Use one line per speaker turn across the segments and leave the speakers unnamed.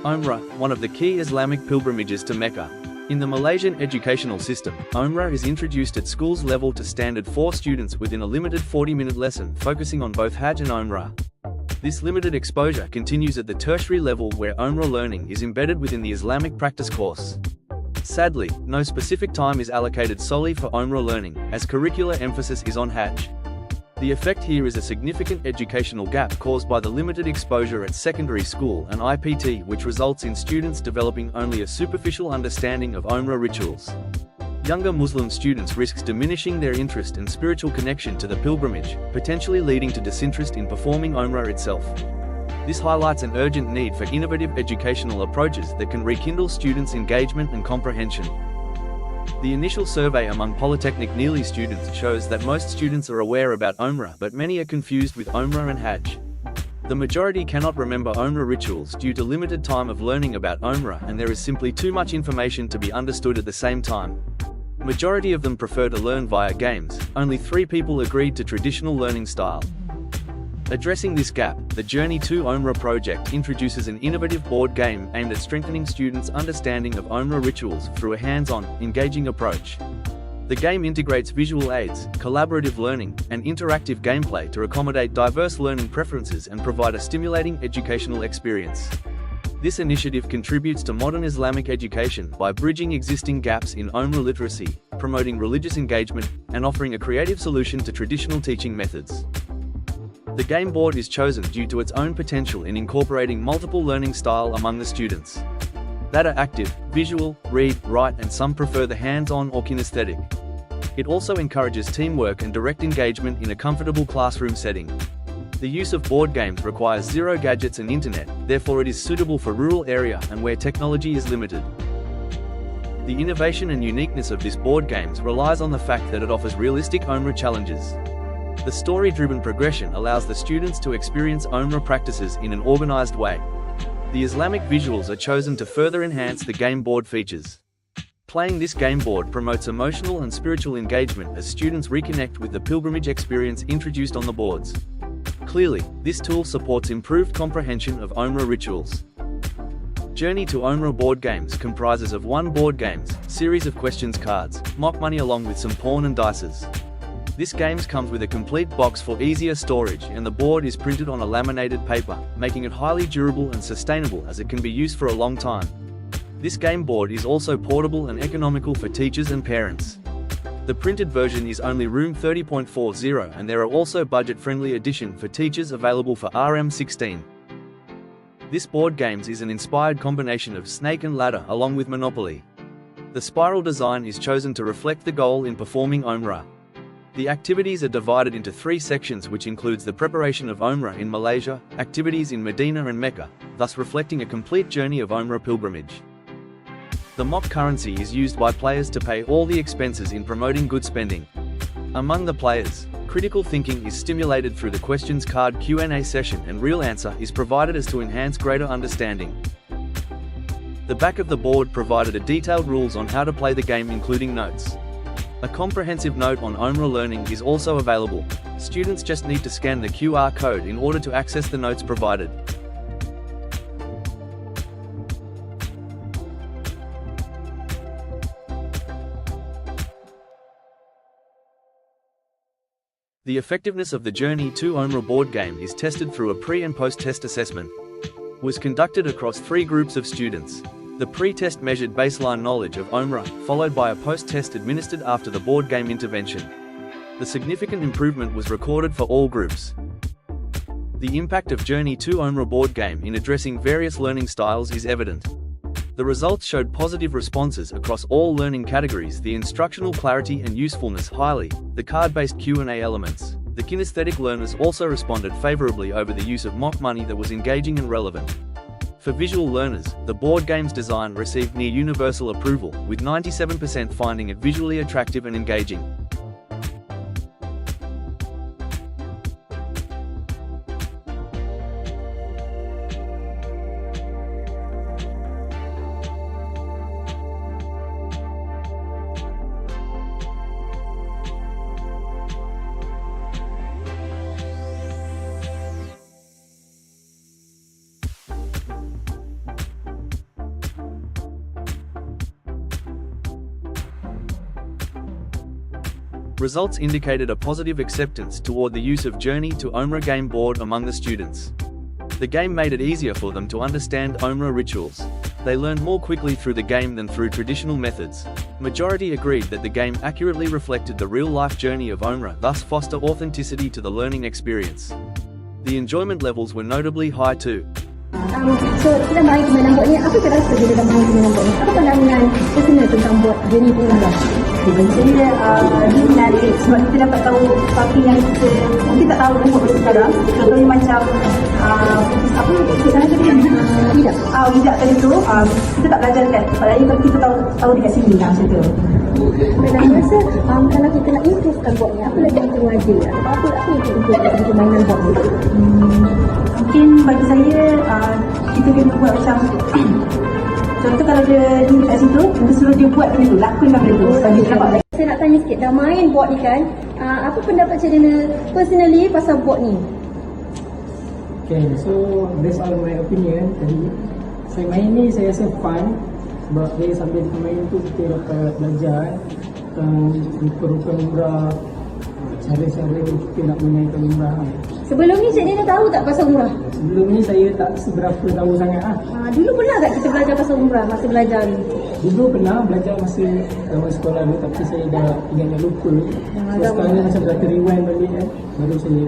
UMRAH, one of the key Islamic pilgrimages to Mecca. In the Malaysian educational system, UMRAH is introduced at schools level to standard 4 students within a limited 40-minute lesson focusing on both Hajj and UMRAH. This limited exposure continues at the tertiary level where UMRAH learning is embedded within the Islamic practice course. Sadly, no specific time is allocated solely for UMRAH learning, as curricular emphasis is on Hajj. The effect here is a significant educational gap caused by the limited exposure at secondary school and IPT, which results in students developing only a superficial understanding of UMRAH rituals. Younger Muslim students risk diminishing their interest and spiritual connection to the pilgrimage, potentially leading to disinterest in performing UMRAH itself. This highlights an urgent need for innovative educational approaches that can rekindle students' engagement and comprehension. The initial survey among Polytechnic Neely students shows that most students are aware about UMRAH, but many are confused with UMRAH and Hajj. The majority cannot remember UMRAH rituals due to limited time of learning about UMRAH, and there is simply too much information to be understood at the same time. Majority of them prefer to learn via games. Only 3 people agreed to traditional learning style. Addressing this gap, the Journey to UMRAH project introduces an innovative board game aimed at strengthening students' understanding of UMRAH rituals through a hands-on, engaging approach. The game integrates visual aids, collaborative learning, and interactive gameplay to accommodate diverse learning preferences and provide a stimulating educational experience. This initiative contributes to modern Islamic education by bridging existing gaps in UMRAH literacy, promoting religious engagement, and offering a creative solution to traditional teaching methods. The game board is chosen due to its own potential in incorporating multiple learning styles among the students. That are active, visual, read, write, and some prefer the hands-on or kinesthetic. It also encourages teamwork and direct engagement in a comfortable classroom setting. The use of board games requires zero gadgets and internet, therefore it is suitable for rural area and where technology is limited. The innovation and uniqueness of this board games relies on the fact that it offers realistic UMRAH challenges. The story-driven progression allows the students to experience UMRAH practices in an organized way. The Islamic visuals are chosen to further enhance the game board features. Playing this game board promotes emotional and spiritual engagement as students reconnect with the pilgrimage experience introduced on the boards. Clearly, this tool supports improved comprehension of UMRAH rituals. Journey to UMRAH board games comprises of 1 board games, series of questions cards, mock money along with some pawn and dices. This game comes with a complete box for easier storage, and the board is printed on a laminated paper, making it highly durable and sustainable as it can be used for a long time. This game board is also portable and economical for teachers and parents. The printed version is only room 30.40, and there are also budget-friendly edition for teachers available for RM16. This board games is an inspired combination of Snake and Ladder along with Monopoly. The spiral design is chosen to reflect the goal in performing UMRAH. The activities are divided into 3 sections, which includes the preparation of UMRAH in Malaysia, activities in Medina and Mecca, thus reflecting a complete journey of UMRAH pilgrimage. The mock currency is used by players to pay all the expenses in promoting good spending. Among the players, critical thinking is stimulated through the questions card Q&A session, and real answer is provided as to enhance greater understanding. The back of the board provided a detailed rules on how to play the game, including notes. A comprehensive note on UMRAH learning is also available. Students just need to scan the QR code in order to access the notes provided. The effectiveness of the Journey to UMRAH board game is tested through a pre- and post-test assessment. Was conducted across 3 groups of students. The pre-test measured baseline knowledge of UMRAH, followed by a post-test administered after the board game intervention. The significant improvement was recorded for all groups. The impact of Journey to UMRAH board game in addressing various learning styles is evident. The results showed positive responses across all learning categories, the instructional clarity and usefulness highly, the card-based Q&A elements. The kinesthetic learners also responded favorably over the use of mock money that was engaging and relevant. For visual learners, the board game's design received near universal approval, with 97% finding it visually attractive and engaging. Results indicated a positive acceptance toward the use of Journey to UMRAH game board among the students. The game made it easier for them to understand UMRAH rituals. They learned more quickly through the game than through traditional methods. Majority agreed that the game accurately reflected the real-life journey of UMRAH, thus foster authenticity to the learning experience. The enjoyment levels were notably high too.
So, kita mari ke dalam bot ni. Apa terasa bila dalam mari ke dalam bot ni? Apa pandangan personal tentang bot Journey to UMRAH?
Bagi saya, dia menarik sebab kita dapat tahu sesuatu yang kita mungkin tak tahu tentang bot sekarang. Contohnya macam, apa tidak. Tidak tadi tu, kita tak belajar dekat tempat lain tapi kita tahu dekat sini lah macam tu.
Dan rasa kalau kita nak improvekan bot ni, apa lagi yang perlu ada? Apa yang perlu improve dari permainan bot ni?
Mungkin bagi saya, kita kena buat macam contoh kalau dia duduk kat situ, kita suruh dia buat benda tu, lakukan benda tu.
Saya nak tanya sikit, dah main bot ni kan, apa pendapat Cik Dina personally pasal bot ni?
Okay, so based on my opinion, tadi saya main ni saya rasa fun sebab dia sambil main tu kita dapat belajar tentang rupa-rupa umrah, cara-cara kita nak menunaikan umrah.
Sebelum ni Cik Dina tahu tak pasal umrah?
Sebelum ni saya tak seberapa tahu sangat lah.
Dulu pernah tak kita belajar pasal umrah masa belajar ni?
Dulu pernah belajar masa zaman sekolah dulu tapi saya dah ingat lupa. So sekarang ni macam dah rewind balik baru saya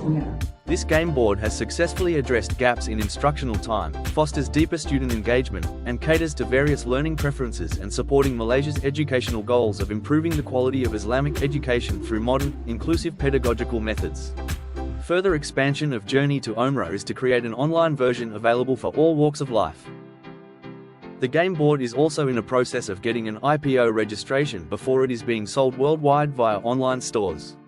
ingat.
This game board has successfully addressed gaps in instructional time, fosters deeper student engagement, and caters to various learning preferences and supporting Malaysia's educational goals of improving the quality of Islamic education through modern, inclusive pedagogical methods. Further expansion of Journey to UMRAH is to create an online version available for all walks of life. The game board is also in a process of getting an IPO registration before it is being sold worldwide via online stores.